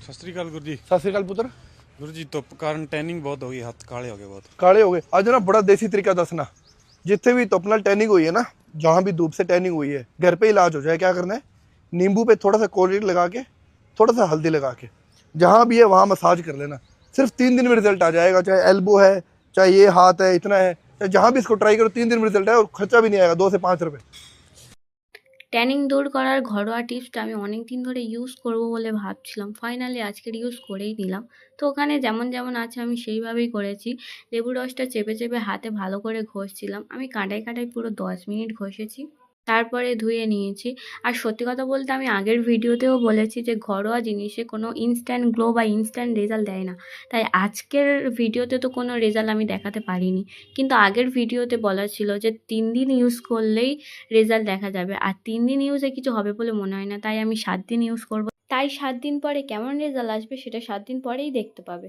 सत श्री अकाल गुरु जी। सत श्री अकाल पुत्र। गुरु जी धुप कारण टैनिंग बहुत हो गई, हाथ काले हो गए बहुत। काले हो गए। आज ना बड़ा देसी तरीका दसना, जितने भी धुप नाल टैनिंग हुई है ना, जहाँ भी धूप से टैनिंग हुई है, घर पे इलाज हो जाए। क्या करना है, नींबू पे थोड़ा सा कोलगेट लगा के, थोड़ा सा हल्दी लगा के, जहाँ भी है वहाँ मसाज कर लेना। सिर्फ 3 दिन में रिजल्ट आ जाएगा। चाहे एल्बो है, चाहे ये हाथ है, इतना है, चाहे जहाँ भी इसको ट्राई करो, 3 दिन में रिजल्ट है और खर्चा भी नहीं आएगा, 2 से 5 रुपये। ট্যানিং দূর করার ঘরোয়া টিপসটা আমি অনেক দিন ধরে ইউজ করব বলে ভাবছিলাম, ফাইনালি আজকের ইউজ করেই নিলাম। তো ওখানে যেমন যেমন আছে আমি সেইভাবেই করেছি। লেবু রসটা চেপে চেপে হাতে ভালো করে ঘষছিলাম। আমি কাঁটায় কাঁটায় পুরো 10 মিনিট ঘষেছি, তারপরে ধুয়ে নিয়েছি। আর সত্যি কথা বলতে আমি আগের ভিডিওতেও বলেছি যে ঘরোয়া জিনিসে কোনো ইনস্ট্যান্ট গ্লো বা ইনস্ট্যান্ট রেজাল্ট দেয় না। তাই আজকের ভিডিওতে তো কোনো রেজাল্ট আমি দেখাতে পারিনি, কিন্তু আগের ভিডিওতে বলা ছিল যে 3 দিন ইউজ করলেই রেজাল্ট দেখা যাবে। আর 3 দিন ইউজে কিছু হবে বলে মনে হয় না, তাই আমি 7 দিন ইউজ করব। তাই 7 দিন পরে কেমন রেজাল্ট আসবে সেটা 7 দিন পরেই দেখতে পাবে।